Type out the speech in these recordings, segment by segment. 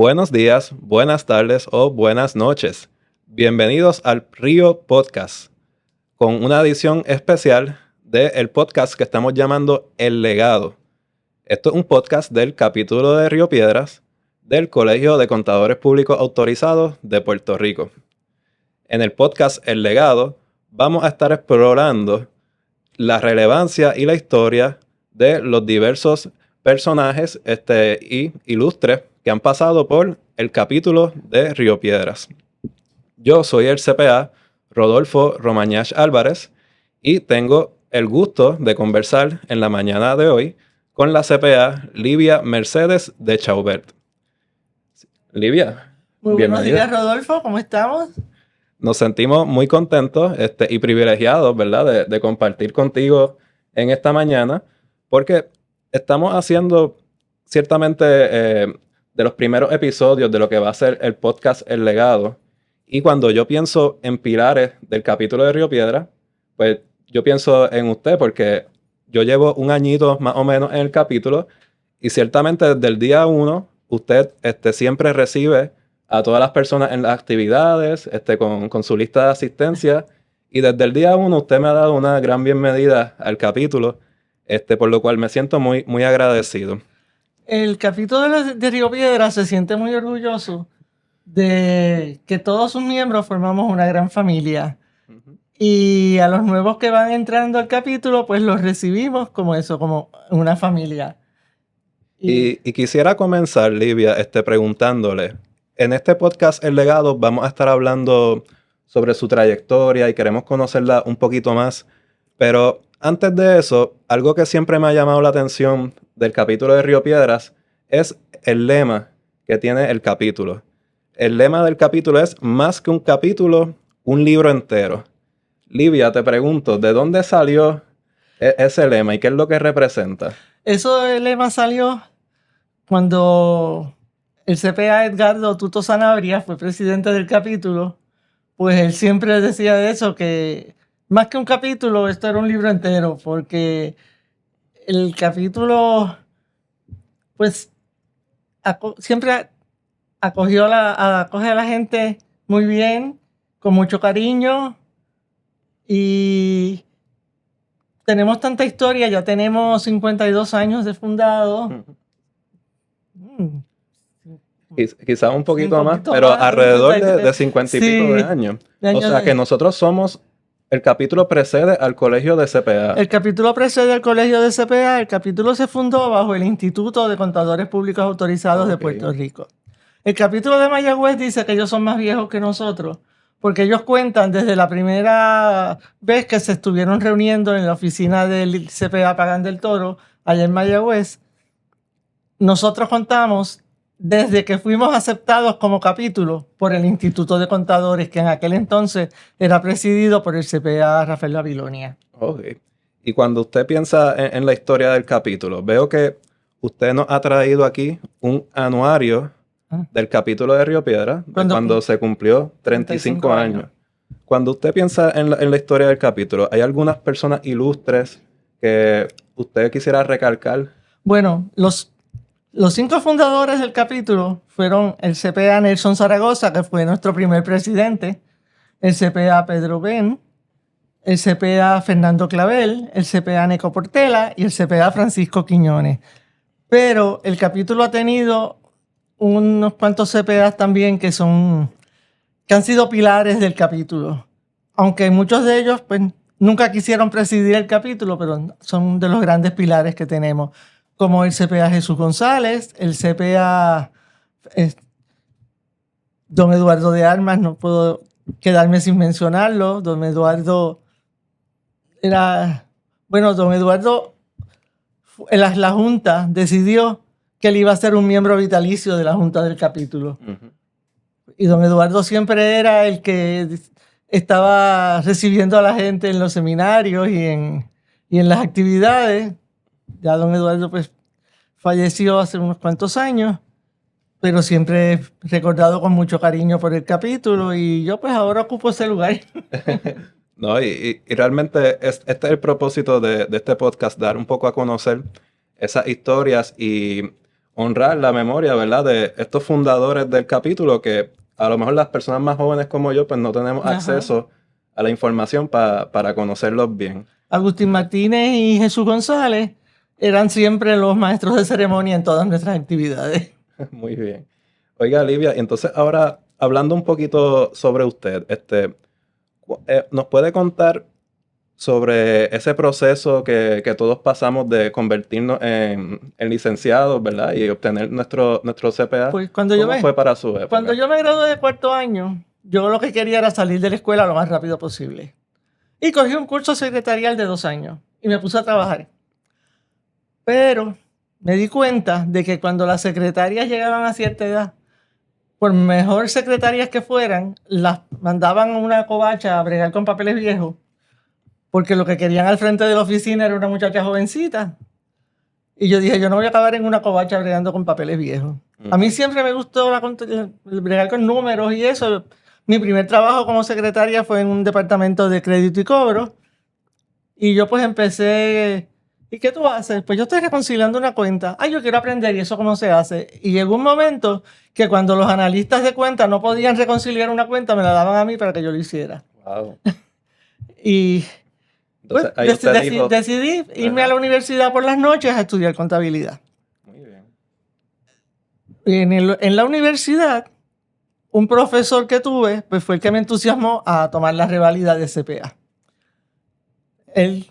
Buenos días, buenas tardes o buenas noches. Bienvenidos al Río Podcast, con una edición especial del podcast que estamos llamando El Legado. Esto es un podcast del capítulo de Río Piedras del Colegio de Contadores Públicos Autorizados de Puerto Rico. En el podcast El Legado vamos a estar explorando la relevancia y la historia de los diversos personajes y ilustres que han pasado por el capítulo de Río Piedras. Yo soy el CPA Rodolfo Romañach Álvarez y tengo el gusto de conversar en la mañana de hoy con la CPA Livia Mercedes de Chaubert. Livia, Muy buenos bienvenida. días, Rodolfo, ¿cómo estamos? Nos sentimos muy contentos y privilegiados, ¿verdad?, de compartir contigo en esta mañana, porque estamos haciendo ciertamente de los primeros episodios de lo que va a ser el podcast El Legado. Y cuando yo pienso en pilares del capítulo de Río Piedra, pues yo pienso en usted, porque yo llevo un añito más o menos en el capítulo y ciertamente desde el día 1 usted siempre recibe a todas las personas en las actividades, con su lista de asistencia, y desde el día 1 usted me ha dado una gran bienvenida al capítulo, por lo cual me siento muy, muy agradecido. El capítulo de Río Piedra se siente muy orgulloso de que todos sus miembros formamos una gran familia. Uh-huh. Y a los nuevos que van entrando al capítulo, pues los recibimos como eso, como una familia. Y quisiera comenzar, Livia, preguntándole, en este podcast El Legado vamos a estar hablando sobre su trayectoria y queremos conocerla un poquito más, pero antes de eso, algo que siempre me ha llamado la atención del capítulo de Río Piedras es el lema que tiene el capítulo. El lema del capítulo es: más que un capítulo, un libro entero. Livia, te pregunto, ¿de dónde salió ese lema y qué es lo que representa? El lema salió cuando el CPA Edgardo Tuto Sanabria fue presidente del capítulo. Pues él siempre decía de eso, que más que un capítulo, esto era un libro entero, porque el capítulo, pues, siempre acoge a la gente muy bien, con mucho cariño, y tenemos tanta historia, ya tenemos 52 años de fundado. Quizás un poquito más, pero más, alrededor de 50 y pico de años. O sea que nosotros somos... El capítulo precede al colegio de CPA. El capítulo precede al colegio de CPA. El capítulo se fundó bajo el Instituto de Contadores Públicos Autorizados de Puerto Rico. El capítulo de Mayagüez dice que ellos son más viejos que nosotros, porque ellos cuentan desde la primera vez que se estuvieron reuniendo en la oficina del CPA Pagán del Toro, allá en Mayagüez. Nosotros contamos desde que fuimos aceptados como capítulo por el Instituto de Contadores, que en aquel entonces era presidido por el CPA Rafael Babilonia. Okay. Y cuando usted piensa en la historia del capítulo, veo que usted nos ha traído aquí un anuario del capítulo de Río Piedra, cuando se cumplió 35 años. Cuando usted piensa en la historia del capítulo, ¿hay algunas personas ilustres que usted quisiera recalcar? Bueno, los 5 fundadores del capítulo fueron el CPA Nelson Zaragoza, que fue nuestro primer presidente, el CPA Pedro Ben, el CPA Fernando Clavel, el CPA Neco Portela y el CPA Francisco Quiñones. Pero el capítulo ha tenido unos cuantos CPAs también que han sido pilares del capítulo. Aunque muchos de ellos pues, nunca quisieron presidir el capítulo, pero son de los grandes pilares que tenemos, como el CPA Jesús González, el CPA Don Eduardo de Armas, no puedo quedarme sin mencionarlo. Don Eduardo la Junta decidió que él iba a ser un miembro vitalicio de la Junta del capítulo. Uh-huh. Y don Eduardo siempre era el que estaba recibiendo a la gente en los seminarios y en las actividades. Ya don Eduardo pues falleció hace unos cuantos años, pero siempre recordado con mucho cariño por el capítulo, y yo pues ahora ocupo ese lugar. No, y realmente este es el propósito de este podcast, dar un poco a conocer esas historias y honrar la memoria, ¿verdad? De estos fundadores del capítulo que a lo mejor las personas más jóvenes como yo pues no tenemos acceso a la información para conocerlos bien. Agustín Martínez y Jesús González eran siempre los maestros de ceremonia en todas nuestras actividades. Muy bien. Oiga, Livia, entonces ahora hablando un poquito sobre usted, ¿nos puede contar sobre ese proceso que todos pasamos de convertirnos en licenciados, ¿verdad? Y obtener nuestro CPA. Pues ¿Cómo fue para su época? Cuando yo me gradué de cuarto año, yo lo que quería era salir de la escuela lo más rápido posible. Y cogí un curso secretarial de 2 años y me puse a trabajar. Pero me di cuenta de que cuando las secretarias llegaban a cierta edad, por mejor secretarias que fueran, las mandaban a una covacha a bregar con papeles viejos, porque lo que querían al frente de la oficina era una muchacha jovencita. Y yo dije, yo no voy a acabar en una covacha bregando con papeles viejos. A mí siempre me gustó bregar con números y eso. Mi primer trabajo como secretaria fue en un departamento de crédito y cobro. Y yo pues empecé... ¿Y qué tú haces? Pues yo estoy reconciliando una cuenta. Ay, yo quiero aprender y eso cómo se hace. Y llegó un momento que cuando los analistas de cuentas no podían reconciliar una cuenta, me la daban a mí para que yo lo hiciera. Wow. Y pues, decidí irme a la universidad por las noches a estudiar contabilidad. Muy bien. Y en la universidad, un profesor que tuve pues fue el que me entusiasmó a tomar la reválida de CPA. Él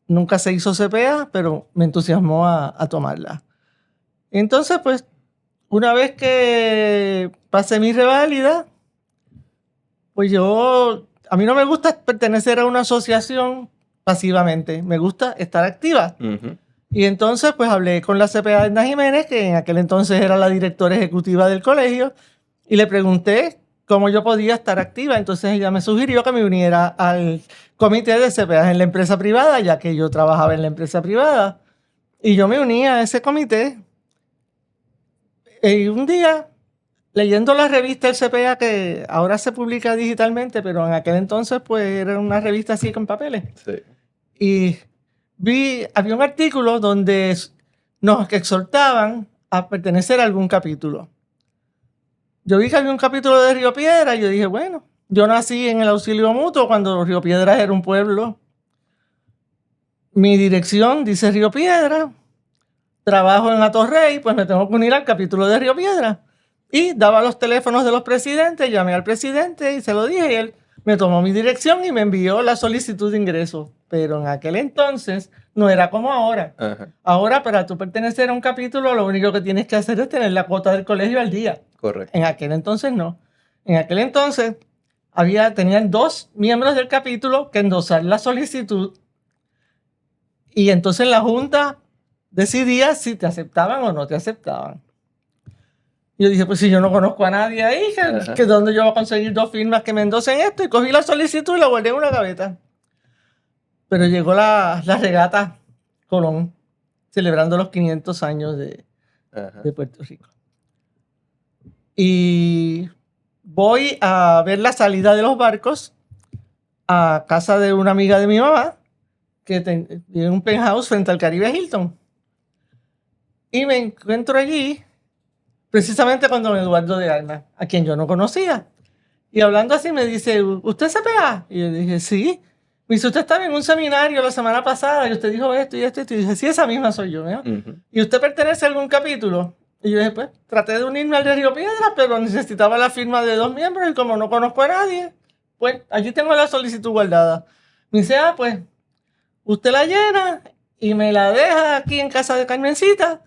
nunca se hizo CPA, pero me entusiasmó a tomarla. Entonces, pues, una vez que pasé mi reválida, pues a mí no me gusta pertenecer a una asociación pasivamente, me gusta estar activa. Y entonces, pues, hablé con la CPA Edna Jiménez, que en aquel entonces era la directora ejecutiva del colegio, y le pregunté cómo yo podía estar activa. Entonces ella me sugirió que me uniera al comité de CPA en la empresa privada, ya que yo trabajaba en la empresa privada. Y yo me uní a ese comité. Y un día, leyendo la revista El CPA, que ahora se publica digitalmente, pero en aquel entonces pues era una revista así con papeles. Sí. Y había un artículo donde nos exhortaban a pertenecer a algún capítulo. Yo vi que había un capítulo de Río Piedras y yo dije, bueno, yo nací en el auxilio mutuo cuando Río Piedras era un pueblo. Mi dirección dice Río Piedras, trabajo en Atorrey, pues me tengo que unir al capítulo de Río Piedras. Y daba los teléfonos de los presidentes, llamé al presidente y se lo dije y él me tomó mi dirección y me envió la solicitud de ingreso. Pero en aquel entonces no era como ahora. Ahora, para tú pertenecer a un capítulo, lo único que tienes que hacer es tener la cuota del colegio al día. Correcto. En aquel entonces no. En aquel entonces tenían 2 miembros del capítulo que endosar la solicitud y entonces la junta decidía si te aceptaban o no te aceptaban. Yo dije, pues si yo no conozco a nadie ahí, que ¿dónde yo voy a conseguir 2 firmas que me endosen esto? Y cogí la solicitud y la guardé en una gaveta. Pero llegó la regata Colón, celebrando los 500 años de Puerto Rico. Y voy a ver la salida de los barcos a casa de una amiga de mi mamá, que tiene un penthouse frente al Caribe Hilton. Y me encuentro allí precisamente con don Eduardo de Armas, a quien yo no conocía. Y hablando así me dice, ¿usted es CPA? Y yo dije, sí. Me dice, usted estaba en un seminario la semana pasada y usted dijo esto y esto. Y dije, sí, esa misma soy yo. ¿Y usted pertenece a algún capítulo? Y yo dije, pues, traté de unirme al de Río Piedras, pero necesitaba la firma de 2 miembros y como no conozco a nadie, pues, allí tengo la solicitud guardada. Me dice, pues, usted la llena y me la deja aquí en casa de Carmencita,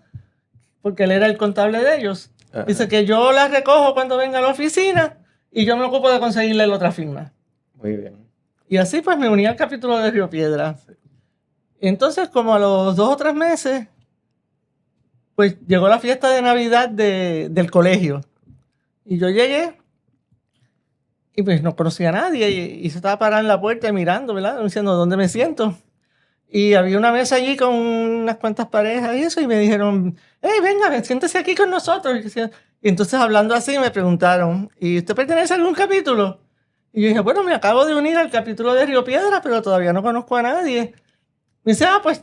porque él era el contable de ellos. Dice que yo la recojo cuando venga a la oficina y yo me ocupo de conseguirle la otra firma. Muy bien. Y así, pues, me uní al capítulo de Río Piedras. Sí. Entonces, como a los 2 o 3 meses, pues llegó la fiesta de Navidad del colegio. Y yo llegué y pues no conocía a nadie y se estaba parado en la puerta y mirando, ¿verdad? Diciendo, ¿dónde me siento? Y había una mesa allí con unas cuantas parejas y eso y me dijeron, hey, venga, siéntese aquí con nosotros. Y entonces hablando así me preguntaron, ¿y usted pertenece a algún capítulo? Y yo dije, bueno, me acabo de unir al capítulo de Río Piedras, pero todavía no conozco a nadie. Me dice, pues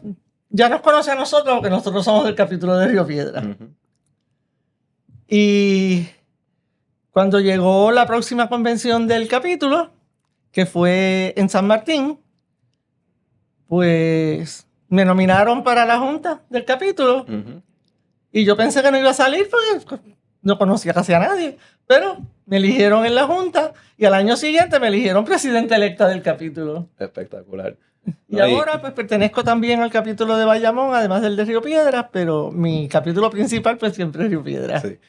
ya nos conoce a nosotros porque nosotros somos del capítulo de Río Piedras. Y cuando llegó la próxima convención del capítulo, que fue en San Martín, pues me nominaron para la junta del capítulo. Y yo pensé que no iba a salir porque no conocía casi a nadie. Pero me eligieron en la junta y al año siguiente me eligieron presidenta electa del capítulo. Espectacular. Y ahora pues pertenezco también al capítulo de Bayamón, además del de Río Piedras, pero mi capítulo principal pues siempre es Río Piedras. Sí.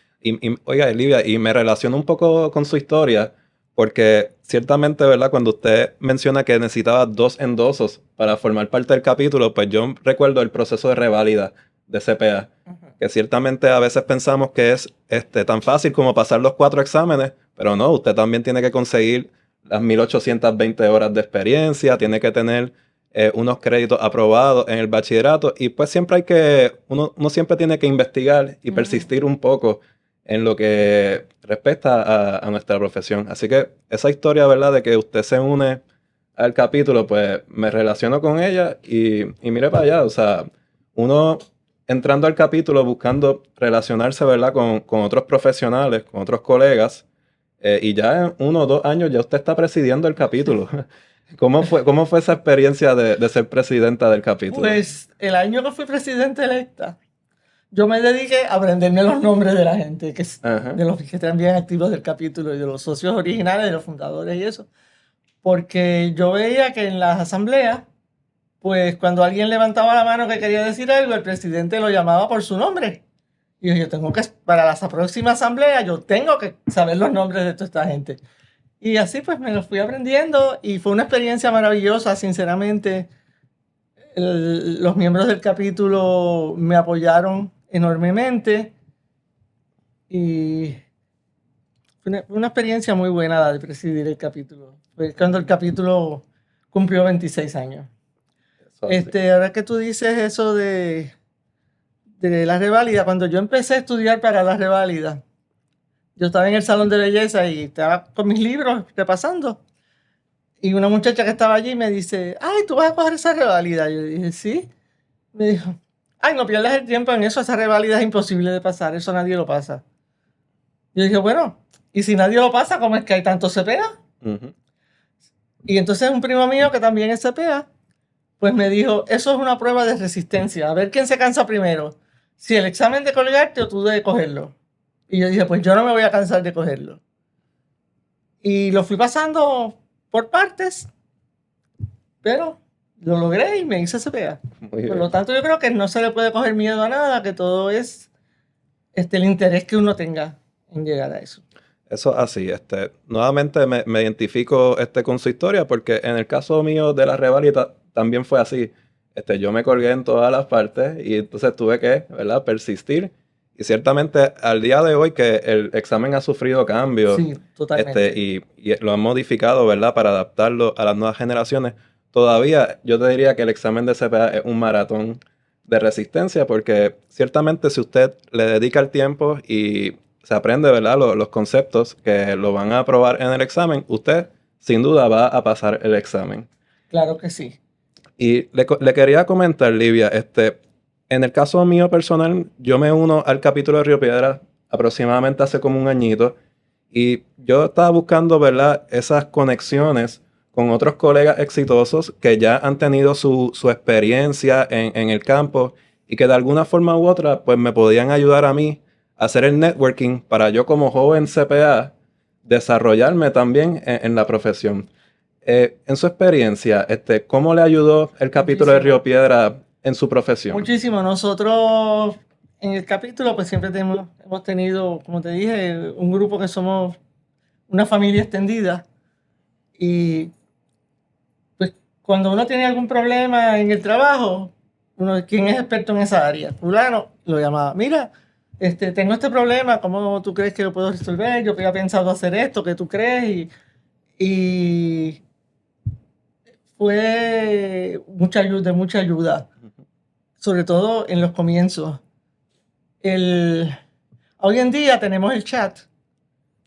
Oiga, Livia, y me relaciono un poco con su historia, porque ciertamente, ¿verdad? Cuando usted menciona que necesitaba 2 endosos para formar parte del capítulo, pues yo recuerdo el proceso de reválida de CPA, que ciertamente a veces pensamos que es tan fácil como pasar los 4 exámenes, pero no, usted también tiene que conseguir las 1820 horas de experiencia, tiene que tener unos créditos aprobados en el bachillerato, y pues siempre uno siempre tiene que investigar y persistir un poco en lo que respecta a nuestra profesión. Así que esa historia, ¿verdad?, de que usted se une al capítulo, pues me relaciono con ella y mire para allá, o sea, uno entrando al capítulo buscando relacionarse, ¿verdad?, con otros profesionales, con otros colegas, y ya en 1 o 2 años ya usted está presidiendo el capítulo. ¿Cómo fue esa experiencia de ser presidenta del capítulo? Pues el año que fui presidenta electa, yo me dediqué a aprenderme los nombres de la gente, de los que están bien activos del capítulo y de los socios originales, de los fundadores y eso. Porque yo veía que en las asambleas, pues cuando alguien levantaba la mano que quería decir algo, el presidente lo llamaba por su nombre. Y yo tengo que, para la próxima asamblea, yo tengo que saber los nombres de toda esta gente. Y así pues me los fui aprendiendo y fue una experiencia maravillosa, sinceramente. Los miembros del capítulo me apoyaron enormemente y fue una experiencia muy buena la de presidir el capítulo. Fue cuando el capítulo cumplió 26 años. Ahora que tú dices eso de la reválida, cuando yo empecé a estudiar para la reválida, yo estaba en el salón de belleza y estaba con mis libros repasando. Y una muchacha que estaba allí me dice, ay, ¿tú vas a coger esa reválida? Yo dije, sí. Me dijo, ay, no pierdas el tiempo en eso, esa reválida es imposible de pasar, eso nadie lo pasa. Yo dije, bueno, y si nadie lo pasa, ¿cómo es que hay tanto CPA? Y entonces un primo mío que también es CPA, pues me dijo, eso es una prueba de resistencia, a ver quién se cansa primero, si el examen de colgarte o tú de cogerlo. Y yo dije, pues yo no me voy a cansar de cogerlo. Y lo fui pasando por partes, pero lo logré y me hice CPA. Por lo tanto, yo creo que no se le puede coger miedo a nada, que todo es el interés que uno tenga en llegar a eso. Eso así, nuevamente me identifico con su historia, porque en el caso mío de la reválida también fue así. Yo me colgué en todas las partes y entonces tuve que, ¿verdad?, persistir. Y ciertamente al día de hoy que el examen ha sufrido cambios, sí, totalmente. Y lo han modificado, ¿verdad?, para adaptarlo a las nuevas generaciones. Todavía yo te diría que el examen de CPA es un maratón de resistencia, porque ciertamente si usted le dedica el tiempo y se aprende, ¿verdad?, los conceptos que lo van a aprobar en el examen, usted sin duda va a pasar el examen. Claro que sí. Y le quería comentar, Livia, en el caso mío personal, yo me uno al capítulo de Río Piedras aproximadamente hace como 1 añito, y yo estaba buscando, ¿verdad?, esas conexiones con otros colegas exitosos que ya han tenido su experiencia en el campo y que de alguna forma u otra pues me podían ayudar a mí a hacer el networking para yo como joven CPA desarrollarme también en la profesión. En su experiencia, ¿cómo le ayudó el capítulo de Río Piedra en su profesión? Muchísimo. Nosotros en el capítulo pues siempre hemos tenido, como te dije, un grupo que somos una familia extendida. Y pues cuando uno tiene algún problema en el trabajo, ¿quién es experto en esa área? Fulano lo llamaba, mira, tengo este problema, ¿cómo tú crees que lo puedo resolver? Yo había pensado hacer esto, ¿qué tú crees? Y fue de mucha ayuda, sobre todo en los comienzos. Hoy en día tenemos el chat.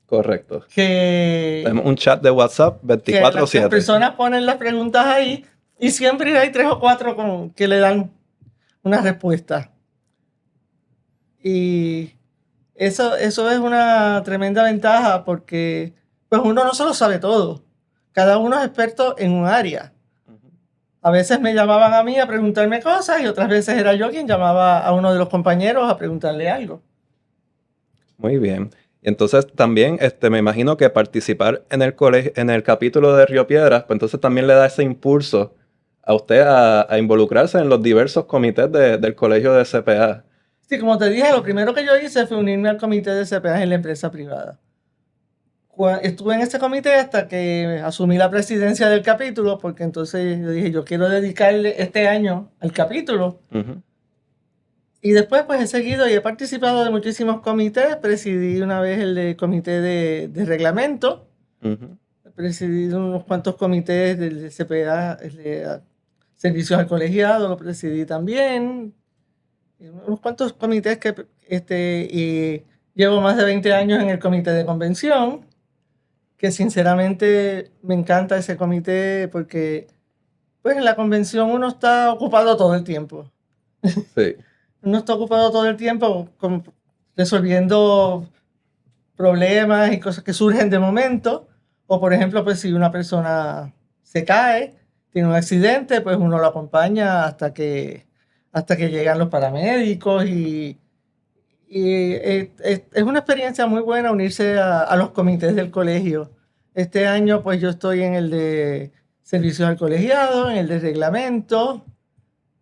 Correcto. Tenemos un chat de WhatsApp 24/7. Las personas ponen las preguntas ahí y siempre hay 3 o 4 que le dan una respuesta. Y Eso es una tremenda ventaja porque pues uno no se lo sabe todo. Cada uno es experto en un área. A veces me llamaban a mí a preguntarme cosas y otras veces era yo quien llamaba a uno de los compañeros a preguntarle algo. Muy bien. Y entonces también me imagino que participar en el colegio, en el capítulo de Río Piedras, pues entonces también le da ese impulso a usted a involucrarse en los diversos comités del colegio de CPA. Sí, como te dije, lo primero que yo hice fue unirme al comité de CPA en la empresa privada. Estuve en ese comité hasta que asumí la presidencia del capítulo, porque entonces yo dije, yo quiero dedicarle este año al capítulo. Y después pues he seguido y he participado de muchísimos comités. Presidí una vez el comité de reglamento. He presidido unos cuantos comités del CPA, de servicios al colegiado, lo presidí también. Unos cuantos comités que y llevo más de 20 años en el comité de convención, que sinceramente me encanta ese comité porque pues en la convención uno está ocupado todo el tiempo. Sí. Uno está ocupado todo el tiempo resolviendo problemas y cosas que surgen de momento. O por ejemplo, pues si una persona se cae, tiene un accidente, pues uno lo acompaña hasta que llegan los paramédicos y es una experiencia muy buena unirse a los comités del colegio. Este año pues yo estoy en el de servicios al colegiado, en el de reglamento,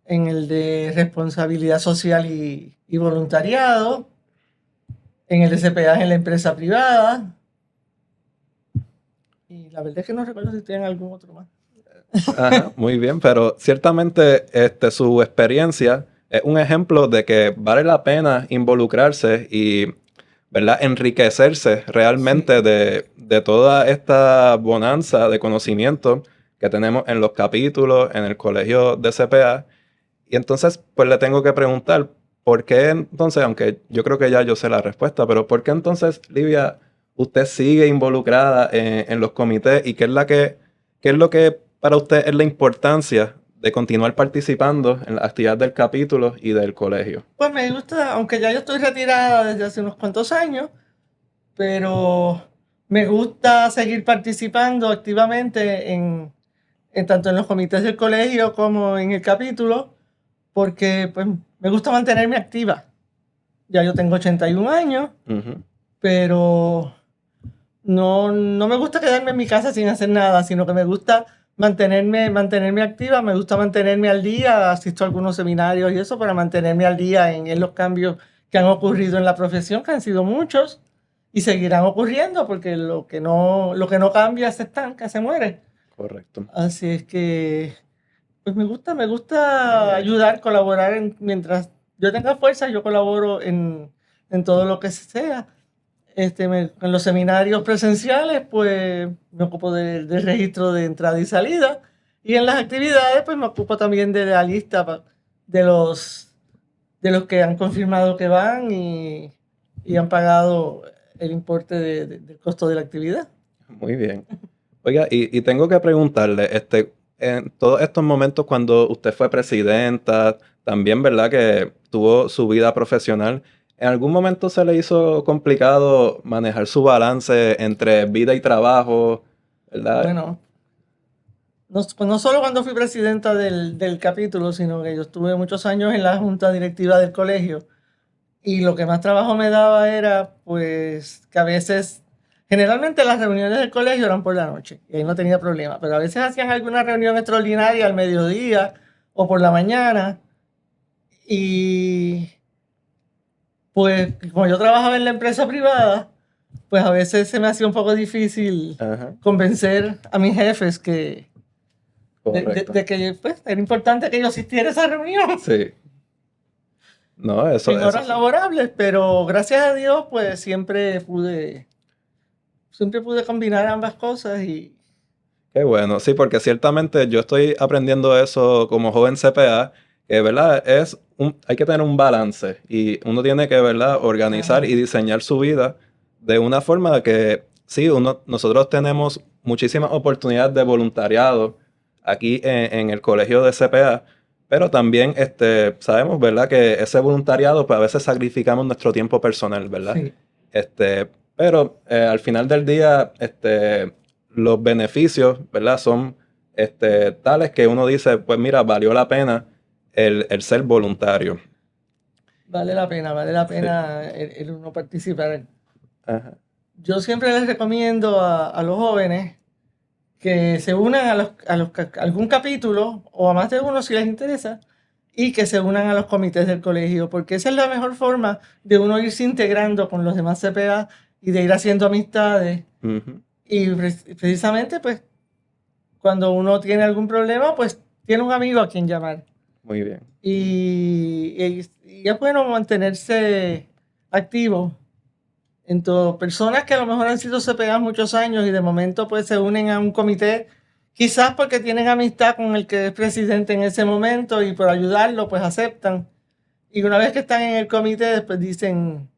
en el de responsabilidad social y voluntariado, en el de CPA en la empresa privada. Y la verdad es que no recuerdo si estoy en algún otro más. Ajá, muy bien, pero ciertamente su experiencia es un ejemplo de que vale la pena involucrarse y, ¿verdad?, enriquecerse realmente de toda esta bonanza de conocimiento que tenemos en los capítulos, en el colegio de CPA. Y entonces, pues le tengo que preguntar, ¿por qué entonces, aunque yo creo que ya yo sé la respuesta, pero ¿por qué entonces, Livia, usted sigue involucrada en los comités y qué es lo que para usted es la importancia de continuar participando en las actividades del capítulo y del colegio? Pues me gusta, aunque ya yo estoy retirada desde hace unos cuantos años, pero me gusta seguir participando activamente tanto en los comités del colegio como en el capítulo, porque pues, me gusta mantenerme activa. Ya yo tengo 81 años, pero no me gusta quedarme en mi casa sin hacer nada, sino que me gusta mantenerme activa, me gusta mantenerme al día, asisto a algunos seminarios y eso para mantenerme al día en los cambios que han ocurrido en la profesión, que han sido muchos y seguirán ocurriendo porque lo que no cambia se estanca, se muere. Correcto. Así es que pues me gusta ayudar, colaborar mientras yo tenga fuerza, yo colaboro en todo lo que sea. En los seminarios presenciales, pues me ocupo del registro de entrada y salida. Y en las actividades, pues me ocupo también de la lista de los que han confirmado que van y han pagado el importe del costo de la actividad. Muy bien. Oiga, y tengo que preguntarle, en todos estos momentos cuando usted fue presidenta, también, ¿verdad?, que tuvo su vida profesional, ¿en algún momento se le hizo complicado manejar su balance entre vida y trabajo, ¿verdad? Bueno, no solo cuando fui presidenta del capítulo, sino que yo estuve muchos años en la junta directiva del colegio y lo que más trabajo me daba era pues que a veces, generalmente las reuniones del colegio eran por la noche y ahí no tenía problema, pero a veces hacían alguna reunión extraordinaria al mediodía o por la mañana y pues como yo trabajaba en la empresa privada, pues a veces se me hacía un poco difícil convencer a mis jefes que de que pues, era importante que yo asistiera a esa reunión. Sí. No, eso en horas laborables, pero gracias a Dios, pues siempre pude combinar ambas cosas y... Qué bueno, sí, porque ciertamente yo estoy aprendiendo eso como joven CPA, que, ¿verdad?, hay que tener un balance y uno tiene que, ¿verdad?, organizar y diseñar su vida de una forma que, sí, nosotros tenemos muchísimas oportunidades de voluntariado aquí en el colegio de CPA, Pero también sabemos, ¿verdad? Que ese voluntariado, pues a veces sacrificamos nuestro tiempo personal, ¿verdad? Sí. Pero al final del día, los beneficios, ¿verdad? Son tales que uno dice, pues mira, valió la pena el ser voluntario. Vale la pena el uno participar. Ajá. Yo siempre les recomiendo a los jóvenes que se unan a algún capítulo o a más de uno si les interesa y que se unan a los comités del colegio, porque esa es la mejor forma de uno irse integrando con los demás CPA y de ir haciendo amistades. Uh-huh. Y precisamente, pues, cuando uno tiene algún problema, pues tiene un amigo a quien llamar. Muy bien. Y es bueno mantenerse activo. Entonces, personas que a lo mejor han sido CPA muchos años y de momento pues se unen a un comité, quizás porque tienen amistad con el que es presidente en ese momento y por ayudarlo pues aceptan. Y una vez que están en el comité, después dicen,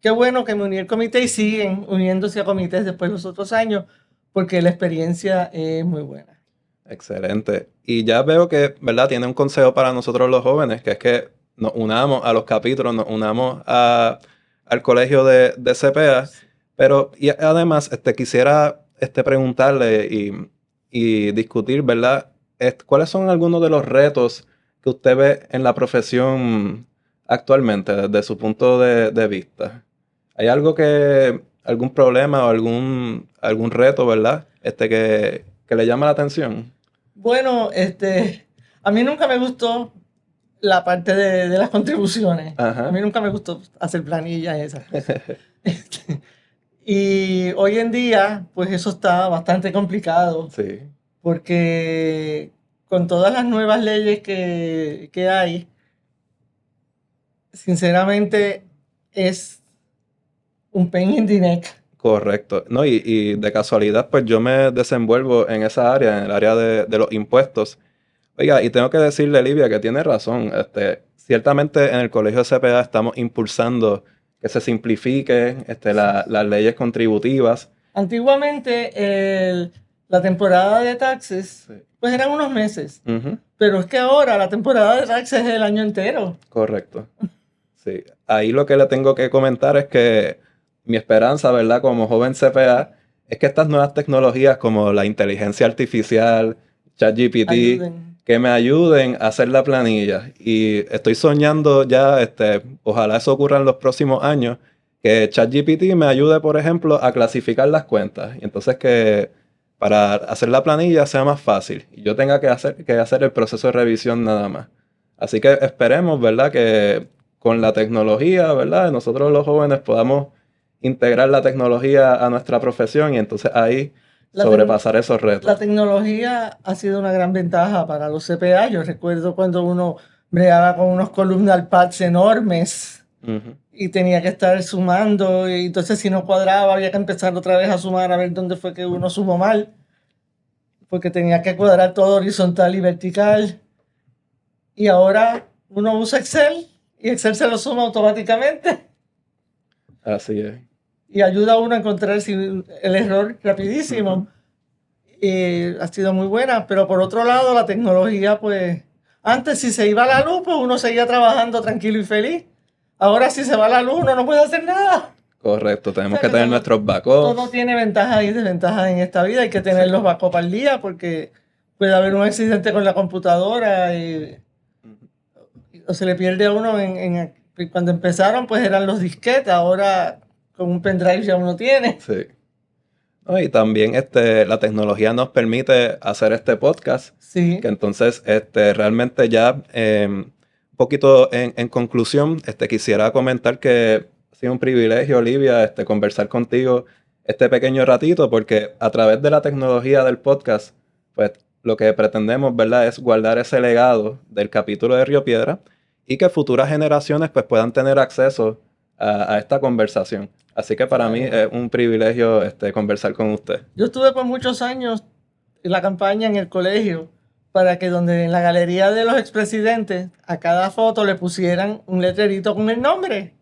qué bueno que me uní al comité, y siguen uniéndose a comités después los otros años porque la experiencia es muy buena. Excelente. Y ya veo que, ¿verdad? Tiene un consejo para nosotros los jóvenes, que es que nos unamos a los capítulos, nos unamos al colegio de CPA. Pero y además quisiera preguntarle y discutir, ¿verdad? ¿Cuáles son algunos de los retos que usted ve en la profesión actualmente desde su punto de vista? ¿Hay algún problema o algún reto, ¿verdad? Que le llama la atención. Bueno, a mí nunca me gustó la parte de las contribuciones. Ajá. A mí nunca me gustó hacer planillas y esas cosas. Y hoy en día, pues eso está bastante complicado. Sí. Porque con todas las nuevas leyes que hay, sinceramente es un pain in the neck. Correcto. No, y de casualidad, pues yo me desenvuelvo en esa área, en el área de los impuestos. Oiga, y tengo que decirle, Livia, que tiene razón. Ciertamente en el Colegio de CPA estamos impulsando que se simplifiquen las leyes contributivas. Antiguamente, la temporada de taxes, Sí. pues eran unos meses. Uh-huh. Pero es que ahora la temporada de taxes es el año entero. Correcto. Sí. Ahí lo que le tengo que comentar es que mi esperanza, ¿verdad? Como joven CPA, es que estas nuevas tecnologías como la inteligencia artificial, ChatGPT, que me ayuden a hacer la planilla. Y estoy soñando ya, ojalá eso ocurra en los próximos años, que ChatGPT me ayude, por ejemplo, a clasificar las cuentas. Y entonces que para hacer la planilla sea más fácil y yo tenga que hacer el proceso de revisión nada más. Así que esperemos, ¿verdad? Que con la tecnología, ¿verdad? Nosotros los jóvenes podamos integrar la tecnología a nuestra profesión y entonces ahí sobrepasar esos retos. La tecnología ha sido una gran ventaja para los CPA. Yo recuerdo cuando uno bregaba con unos columnar pads enormes uh-huh. y tenía que estar sumando, y entonces si no cuadraba había que empezar otra vez a sumar a ver dónde fue que uno sumó mal, porque tenía que cuadrar todo horizontal y vertical. Y ahora uno usa Excel y Excel se lo suma automáticamente. Así es. Y ayuda a uno a encontrar el error rapidísimo. Uh-huh. Ha sido muy buena, pero por otro lado la tecnología, pues, antes si se iba la luz, pues uno seguía trabajando tranquilo y feliz. Ahora si se va la luz uno no puede hacer nada. Correcto, tenemos que tener nuestros backups. Todo tiene ventajas y desventajas en esta vida, hay que tener los backups al día porque puede haber un accidente con la computadora o se le pierde a uno cuando empezaron pues eran los disquetes, ahora con un pendrive ya uno tiene. Sí. Y también la tecnología nos permite hacer este podcast. Sí. Que entonces realmente ya un poquito en conclusión, quisiera comentar que ha sido un privilegio, Olivia, conversar contigo este pequeño ratito, porque a través de la tecnología del podcast, pues lo que pretendemos, ¿verdad?, es guardar ese legado del capítulo de Río Piedra y que futuras generaciones pues puedan tener acceso a esta conversación. Así que para mí es un privilegio conversar con usted. Yo estuve por muchos años en la campaña en el colegio para que donde en la galería de los expresidentes a cada foto le pusieran un letrerito con el nombre.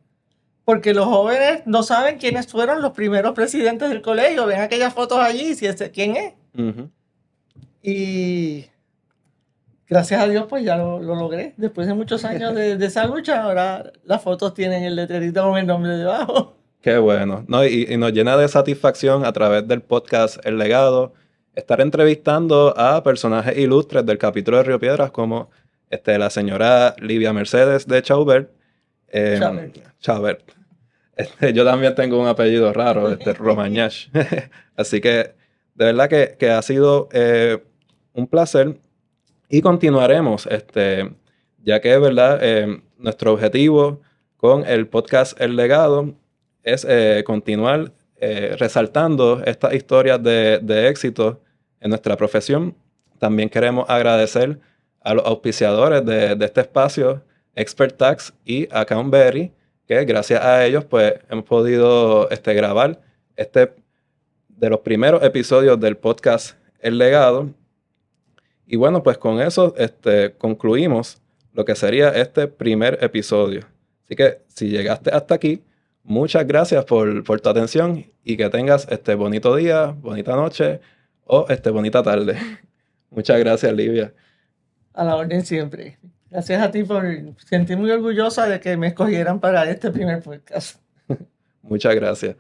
Porque los jóvenes no saben quiénes fueron los primeros presidentes del colegio. Ven aquellas fotos allí y si quién es. Uh-huh. Y gracias a Dios, pues ya lo logré. Después de muchos años de esa lucha, ahora las fotos tienen el letrerito con el nombre debajo. Qué bueno, ¿no? Y nos llena de satisfacción a través del podcast El Legado estar entrevistando a personajes ilustres del capítulo de Río Piedras como la señora Livia Mercedes de Chaubert. Chaubert. Yo también tengo un apellido raro, Romañash. Así que de verdad que ha sido un placer y continuaremos, ya que, ¿verdad? Nuestro objetivo con el podcast El Legado es continuar resaltando estas historias de éxito en nuestra profesión. También queremos agradecer a los auspiciadores de este espacio, Expert Tax y Accountberry, que gracias a ellos pues hemos podido grabar de los primeros episodios del podcast El Legado. Y bueno, pues con eso concluimos lo que sería este primer episodio. Así que si llegaste hasta aquí, muchas gracias por tu atención y que tengas bonito día, bonita noche o bonita tarde. Muchas gracias, Livia. A la orden siempre. Gracias a ti por sentir muy orgullosa de que me escogieran para este primer podcast. Muchas gracias.